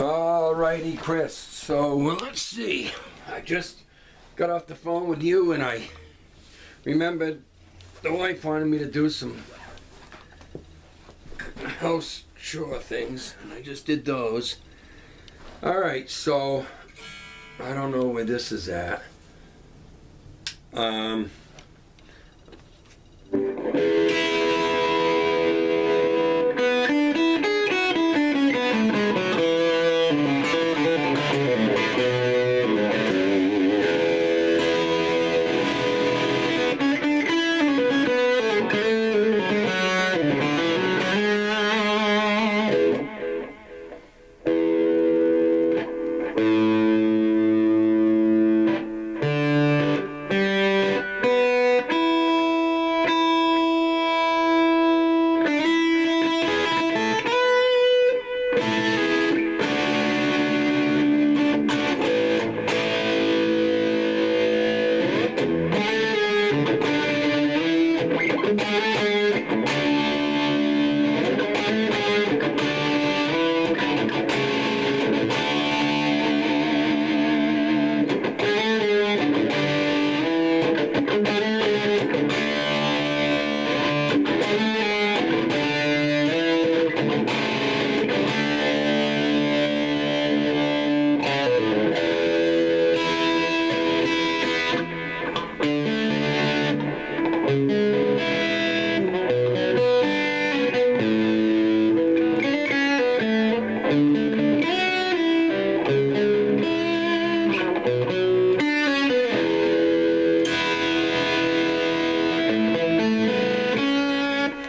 Alrighty, Chris. So let's see. I just got off the phone with you and I remembered the wife wanted me to do some house chore things, and I just did those. Alright, so I don't know where this is at.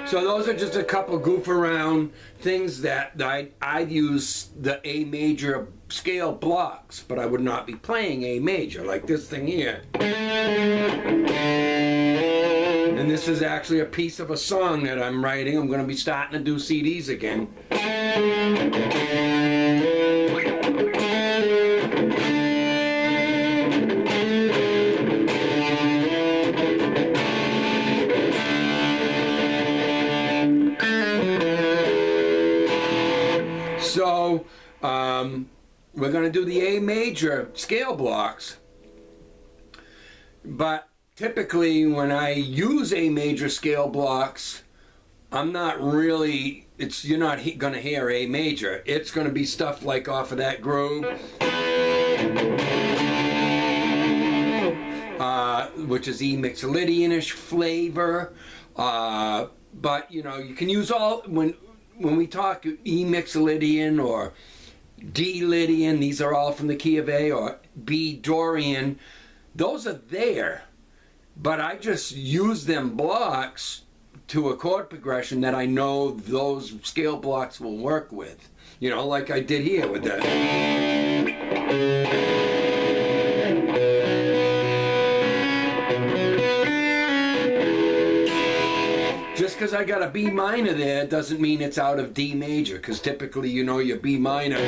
So those are just a couple goof around things that I'd use the A major scale blocks, but I would not be playing A major, like this thing here. And this is actually a piece of a song that I'm writing. I'm going to be starting to do CDs again. So, we're going to do the A major scale blocks, but typically when I use A major scale blocks, I'm not really, you're not going to hear A major. It's going to be stuff like off of that groove, which is E mixolydian-ish flavor, but you know, you can use all, when we talk E mixolydian or D lydian, these are all from the key of A, or B dorian, those are there, but I just use them blocks to a chord progression that I know those scale blocks will work with, you know, like I did here with that. Just because I got a B minor there doesn't mean it's out of D major, because typically, you know, your B minor,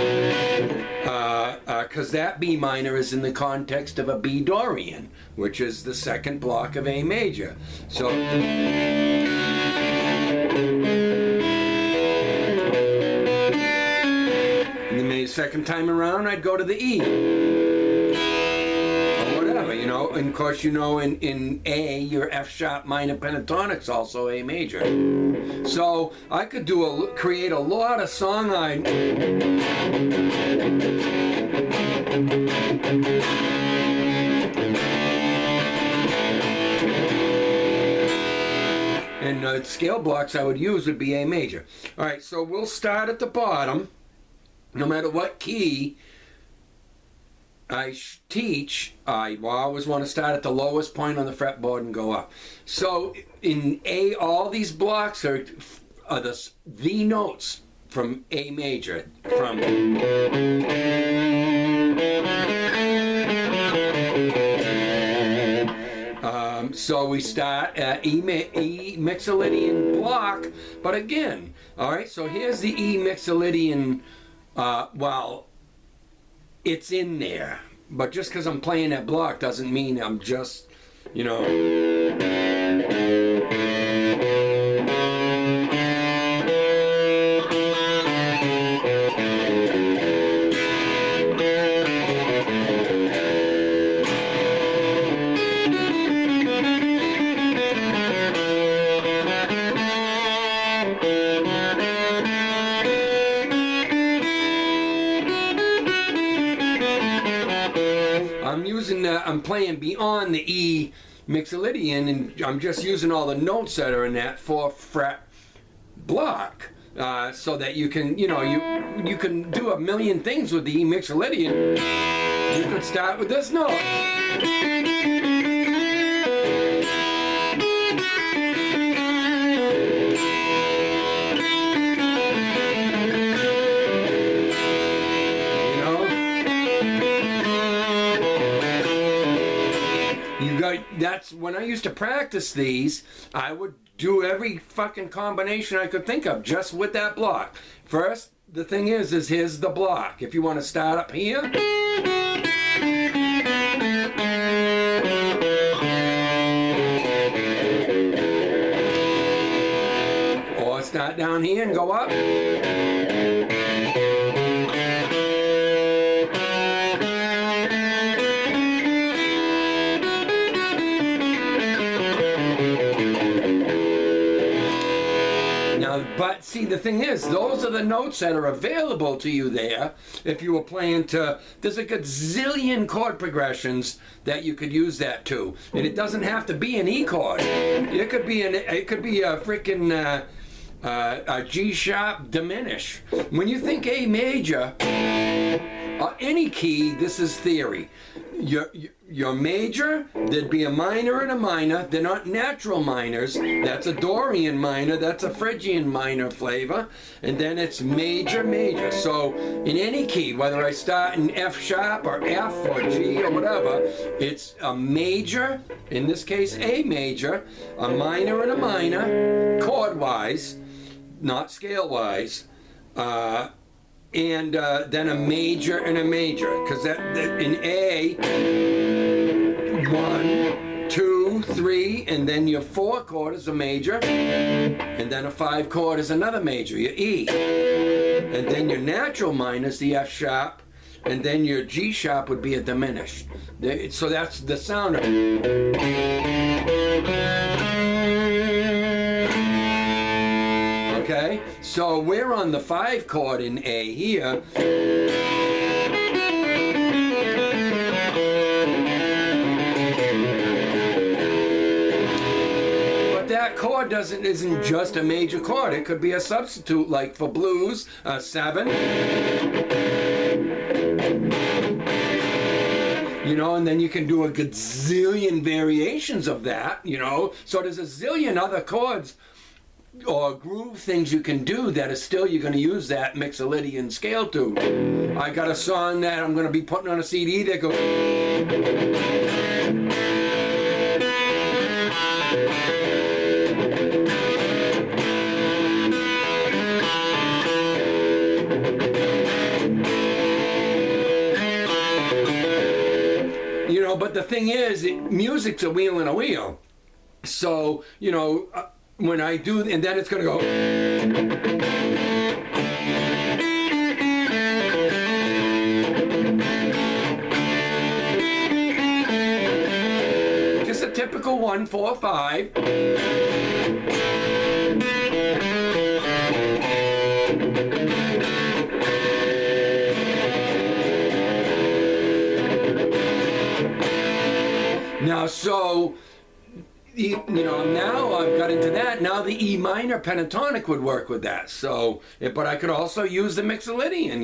because that B minor is in the context of a B dorian, which is the second block of A major. So, and then the second time around, I'd go to the E. You know, and of course, you know, in A, your F sharp minor pentatonic's also A major. So I could create a lot of song line. And the scale blocks I would use would be A major. All right, so we'll start at the bottom, no matter what key I teach. I always want to start at the lowest point on the fretboard and go up. So in A, all these blocks are the notes from A major. So we start at E mixolydian block, but again, all right. So here's the E mixolydian. Well, it's in there, but just because I'm playing that block doesn't mean I'm just, you know. I'm playing beyond the E mixolydian, and I'm just using all the notes that are in that 4-fret block, so that you can, you can do a million things with the E mixolydian. You could start with this note. That's when I used to practice these, I would do every fucking combination I could think of just with that block. First, the thing is here's the block. If you want to start up here, or start down here and go up. But see, the thing is, those are the notes that are available to you there. If you were playing to, there's a gazillion chord progressions that you could use that to, and it doesn't have to be an E chord. It could be a freaking a G sharp diminish. When you think A major, any key, this is theory. Your major, there'd be a minor and a minor. They're not natural minors. That's a Dorian minor. That's a Phrygian minor flavor. And then it's major, major. So in any key, whether I start in F sharp or F or G or whatever, it's a major, in this case A major, a minor and a minor, chord-wise, not scale-wise, and then a major and a major, because that in A, 1, 2, 3, and then your 4 chord is a major, and then a 5 chord is another major, your E, and then your natural minor is the F sharp, and then your G sharp would be a diminished. So that's the sound of okay, so we're on the 5 chord in A here. But that chord isn't just a major chord. It could be a substitute, like for blues, a 7. And then you can do a gazillion variations of that, So there's a zillion other chords or groove things you can do that is still you're going to use that mixolydian scale to. I got a song that I'm going to be putting on a CD that goes. But the thing is, music's a wheel in a wheel. So, when I do, and then it's going to go. Just a typical 1, 4, 5. Now, so, now I've got into that. Now the E minor pentatonic would work with that. So, but I could also use the mixolydian,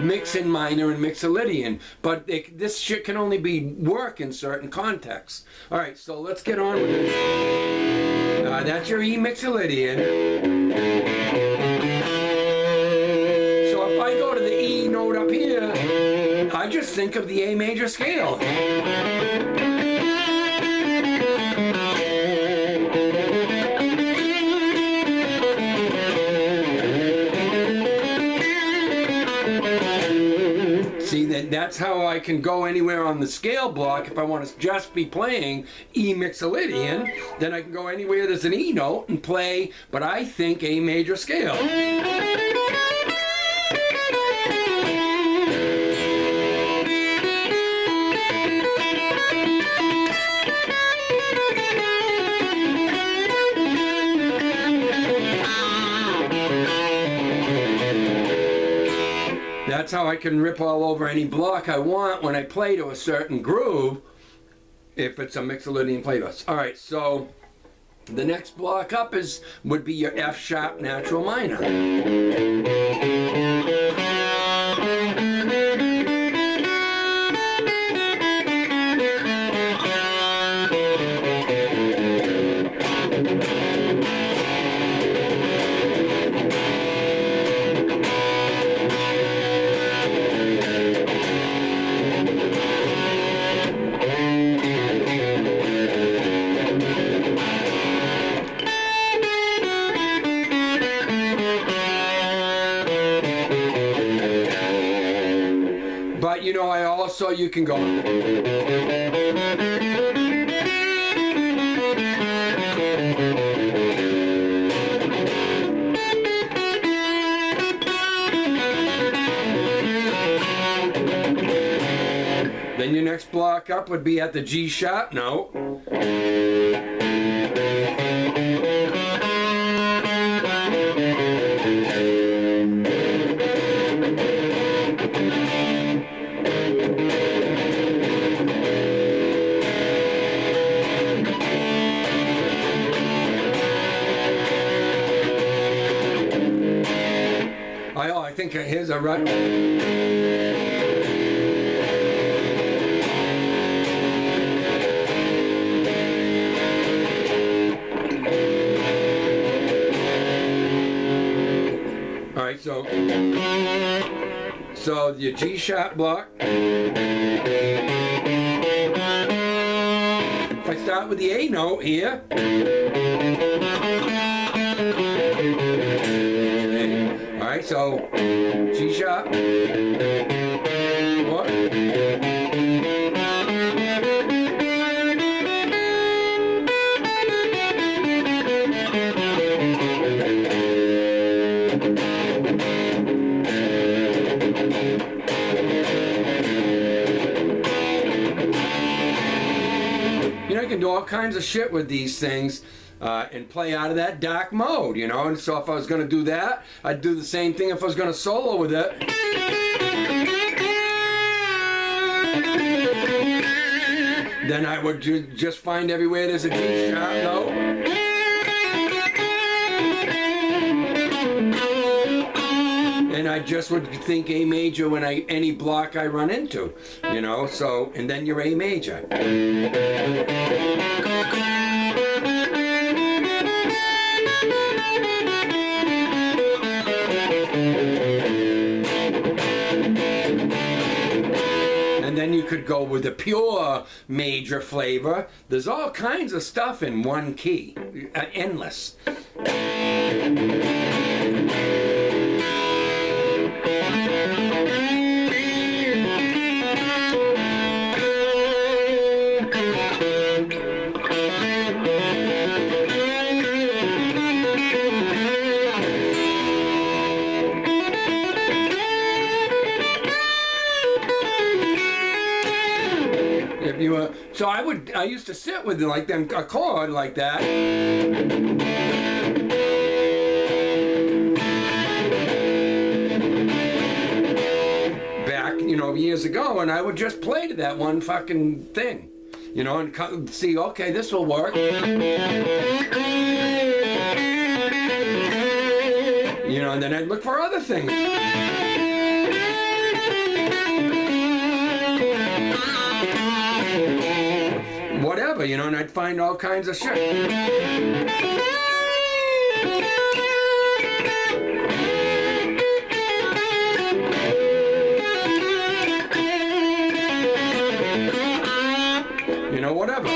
Mix in minor and mixolydian. But this shit can only work in certain contexts. All right, so let's get on with it. That's your E mixolydian. So if I go to the E note up here, I just think of the A major scale. See, that's how I can go anywhere on the scale block. If I want to just be playing E mixolydian, then I can go anywhere there's an E note and play, but I think A major scale. that's how I can rip all over any block I want when I play to a certain groove, if it's a mixolydian flavor. All right, so the next block up would be your F sharp natural minor. But you know, you can go. Then your next block up would be at the G sharp note. I think here's a right. All right, so your G sharp block. If I start with the A note here. Alright, so G sharp. What? You know, you can do all kinds of shit with these things. And play out of that dark mode, you know. And so if I was going to do that, I'd do the same thing if I was going to solo with it. Then I would just find everywhere there's a G sharp note. And I just would think A major when any block I run into, you know. So, and then your A major. Then you could go with a pure major flavor. There's all kinds of stuff in one key, endless. So I used to sit with like them a chord like that. Back, you know, years ago, and I would just play to that one fucking thing, you know, and see, okay, this will work. You know, and then I'd look for other things. Whatever, you know, and I'd find all kinds of shit. You know, whatever.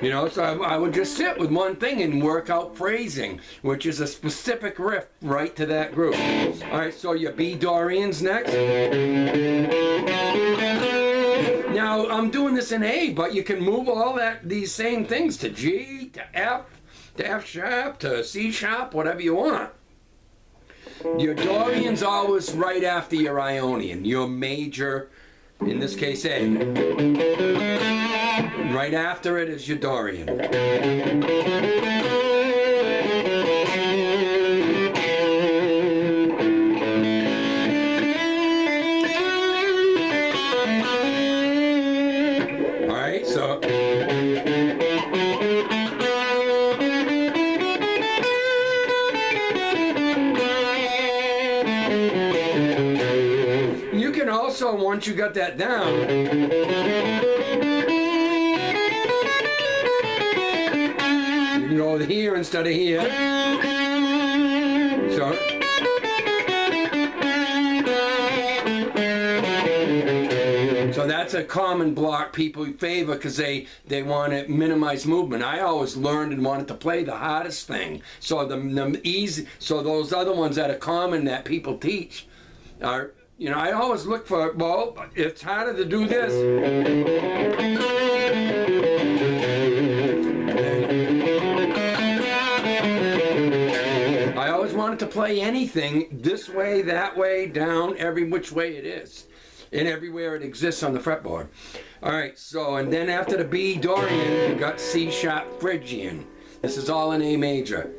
You know, so I would just sit with one thing and work out phrasing, which is a specific riff right to that group. All right, so your B Dorian's next. Now, I'm doing this in A, but you can move all these same things to G, to F sharp, to C sharp, whatever you want. Your Dorian's always right after your Aeolian, your major, in this case A. Right after it is your Dorian. You can also, once you got that down, you can go here instead of here. So that's a common block people favor because they want to minimize movement. I always learned and wanted to play the hardest thing. So the easy, so those other ones that are common that people teach are, you know, I always look for, well, it's harder to do this. I always wanted to play anything this way, that way, down, every which way it is. And everywhere it exists on the fretboard. All right, so, and then after the B Dorian, you got C sharp Phrygian. This is all in A major.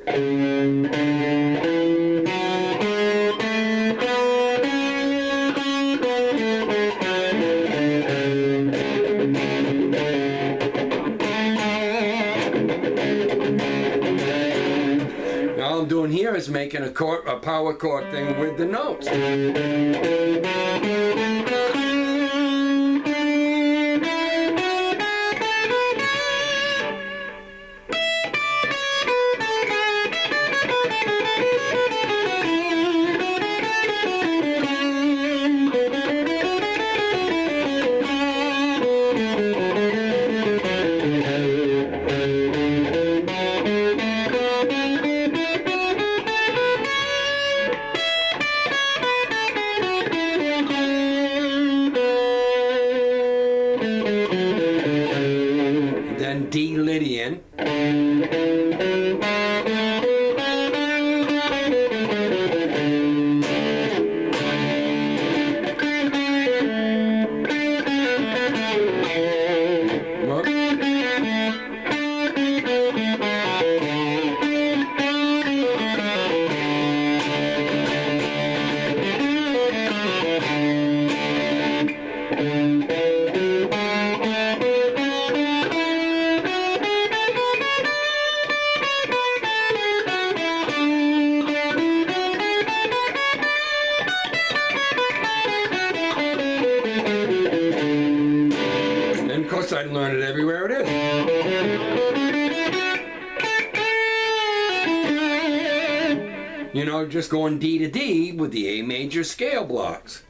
All I'm doing here is making a power chord thing with the notes. D Lydian. Of course, I'd learn it everywhere it is. You know, just going D to D with the A major scale blocks.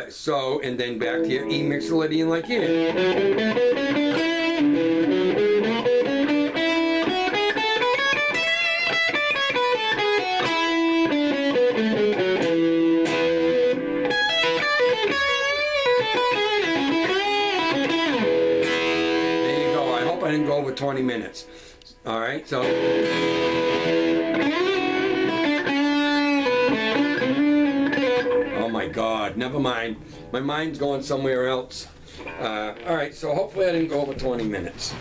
So, and then back to your E mixolydian like here. I didn't go over 20 minutes. All right, so. Oh my God, never mind. My mind's going somewhere else. All right, so hopefully I didn't go over 20 minutes.